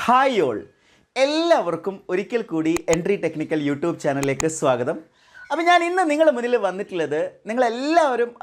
Hi all, എല്ലാവർക്കും ഒരിക്കൽ കൂടി എൻട്രി ടെക്നിക്കൽ യൂട്യൂബ് ചാനലിലേക്ക് സ്വാഗതം. അപ്പോൾ ഞാൻ ഇന്ന് നിങ്ങളുടെ മുന്നിൽ വന്നിട്ടുള്ളത് നിങ്ങളെല്ലാവരും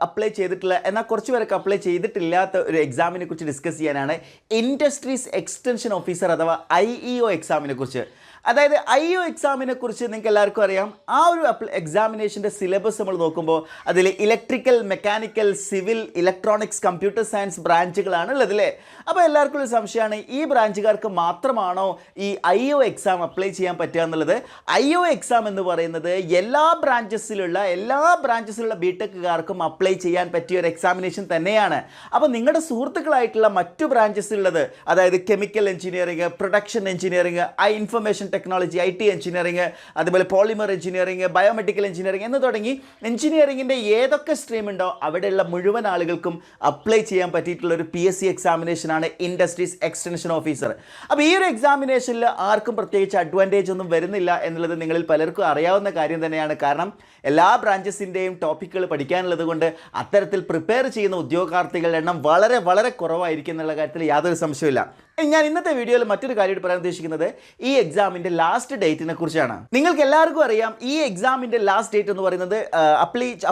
അപ്ലൈ ചെയ്തിട്ടുള്ള എന്നാൽ കുറച്ച് പേരൊക്കെ അപ്ലൈ ചെയ്തിട്ടില്ലാത്ത ഒരു എക്സാമിനെ കുറിച്ച് ഡിസ്കസ് ചെയ്യാനാണ്. ഇൻഡസ്ട്രീസ് എക്സ്റ്റൻഷൻ ഓഫീസർ അഥവാ IEO എക്സാമിനെ കുറിച്ച്. അതായത് IEO എക്സാമിനെ കുറിച്ച് നിങ്ങൾക്ക് എല്ലാവർക്കും അറിയാം. ആ ഒരു എക്സാമിനേഷൻ്റെ സിലബസ് നമ്മൾ നോക്കുമ്പോൾ അതിൽ electrical, mechanical, civil, electronics, computer science ബ്രാഞ്ചുകളാണ് ഉള്ളത് അല്ലേ. അപ്പോൾ എല്ലാവർക്കും ഒരു സംശയമാണ്, ഈ ബ്രാഞ്ചുകാർക്ക് മാത്രമാണോ ഈ IEO എക്സാം അപ്ലൈ ചെയ്യാൻ പറ്റുക എന്നുള്ളത്. IEO എക്സാം എന്ന് പറയുന്നത് എല്ലാ ബ്രാഞ്ചസിലുള്ള ബിടെക്കുകാർക്കും അപ്ലൈ ചെയ്യാൻ പറ്റിയ ഒരു എക്സാമിനേഷൻ തന്നെയാണ്. അപ്പോൾ നിങ്ങളുടെ സുഹൃത്തുക്കളായിട്ടുള്ള മറ്റു ബ്രാഞ്ചസിലുള്ളത്, അതായത് chemical engineering, production engineering, information technology, IT engineering, അതുപോലെ പോളിമർ എഞ്ചിനീയറിംഗ്, ബയോമെഡിക്കൽ എഞ്ചിനീയറിംഗ് എന്ന് തുടങ്ങി എഞ്ചിനീയറിംഗിൻ്റെ ഏതൊക്കെ സ്ട്രീം ഉണ്ടോ അവിടെയുള്ള മുഴുവൻ ആളുകൾക്കും അപ്ലൈ ചെയ്യാൻ പറ്റിയിട്ടുള്ള ഒരു PSC എക്സാമിനേഷനാണ് ഇൻഡസ്ട്രീസ് എക്സ്റ്റൻഷൻ ഓഫീസർ. അപ്പോൾ ഈ ഒരു എക്സാമിനേഷനിൽ ആർക്കും പ്രത്യേകിച്ച് അഡ്വാൻറ്റേജ് ഒന്നും വരുന്നില്ല എന്നുള്ളത് നിങ്ങളിൽ പലർക്കും അറിയാവുന്ന കാര്യം തന്നെയാണ്. കാരണം എല്ലാ ബ്രാഞ്ചസിൻ്റെയും ടോപ്പിക്കുകൾ പഠിക്കാനുള്ളത് കൊണ്ട് അത്തരത്തിൽ പ്രിപ്പയർ ചെയ്യുന്ന ഉദ്യോഗാർത്ഥികളുടെ എണ്ണം വളരെ വളരെ കുറവായിരിക്കും എന്നുള്ള കാര്യത്തിൽ യാതൊരു സംശയമില്ല. ഞാൻ ഇന്നത്തെ വീഡിയോയിൽ മറ്റൊരു കാര്യമായിട്ട് പറയാൻ ഉദ്ദേശിക്കുന്നത് ഈ എക്സാമിൻ്റെ ലാസ്റ്റ് ഡേറ്റിനെ കുറിച്ചാണ്. നിങ്ങൾക്ക് എല്ലാവർക്കും അറിയാം, ഈ എക്സാമിൻ്റെ ലാസ്റ്റ് ഡേറ്റ് എന്ന് പറയുന്നത്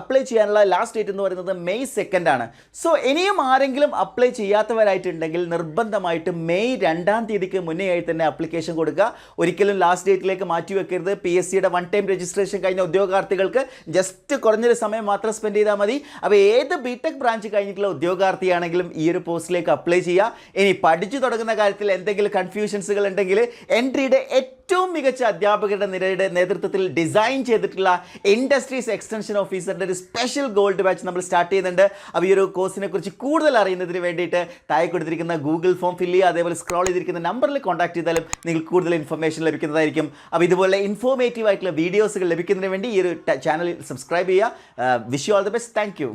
അപ്ലൈ ചെയ്യാനുള്ള ലാസ്റ്റ് ഡേറ്റ് എന്ന് പറയുന്നത് May 2 ആണ്. സോ ഇനിയും ആരെങ്കിലും അപ്ലൈ ചെയ്യാത്തവരായിട്ടുണ്ടെങ്കിൽ നിർബന്ധമായിട്ട് May 2 മുന്നേ ആയി തന്നെ അപ്ലിക്കേഷൻ കൊടുക്കുക. ഒരിക്കലും ലാസ്റ്റ് ഡേറ്റിലേക്ക് മാറ്റി വെക്കരുത്. PSCയുടെ വൺ ടൈം രജിസ്ട്രേഷൻ കഴിഞ്ഞ ഉദ്യോഗാർത്ഥികൾക്ക് ജസ്റ്റ് കുറഞ്ഞൊരു സമയം മാത്രം സ്പെൻഡ് ചെയ്താൽ മതി. അപ്പോൾ ഏത് ബിടെക് ബ്രാഞ്ച് കഴിഞ്ഞിട്ടുള്ള ഉദ്യോഗാർത്ഥിയാണെങ്കിലും ഈ ഒരു പോസ്റ്റിലേക്ക് അപ്ലൈ ചെയ്യുക. ഇനി പഠിച്ചു തുടങ്ങുന്ന കാര്യത്തിൽ എന്തെങ്കിലും കൺഫ്യൂഷൻസുകൾ ഉണ്ടെങ്കിൽ എൻട്രിയുടെ ഏറ്റവും മികച്ച അധ്യാപകരുടെ നിരയുടെ നേതൃത്വത്തിൽ ഡിസൈൻ ചെയ്തിട്ടുള്ള ഇൻഡസ്ട്രീസ് എക്സ്റ്റൻഷൻ ഓഫീസറിൻ്റെ ഒരു സ്പെഷ്യൽ ഗോൾഡ് ബാച്ച് നമ്മൾ സ്റ്റാർട്ട് ചെയ്യുന്നുണ്ട്. അപ്പോൾ ഈ ഒരു കോഴ്സിനെ കുറിച്ച് കൂടുതൽ അറിയുന്നതിന് വേണ്ടിയിട്ട് താഴെ കൊടുത്തിരിക്കുന്ന ഗൂഗിൾ ഫോം ഫില്ല് ചെയ്യുക, അതേപോലെ സ്ക്രോൾ ചെയ്തിരിക്കുന്ന നമ്പറിൽ കോൺടാക്ട് ചെയ്താലും നിങ്ങൾക്ക് കൂടുതൽ ഇൻഫർമേഷൻ ലഭിക്കുന്നതായിരിക്കും. അപ്പോൾ ഇതുപോലെ ഇൻഫോർമേറ്റീവ് ആയിട്ടുള്ള വീഡിയോസുകൾ ലഭിക്കുന്നതിന് വേണ്ടി ഈ ഒരു ചാനൽ സബ്സ്ക്രൈബ് ചെയ്യുക. Wish you all the best. Thank you.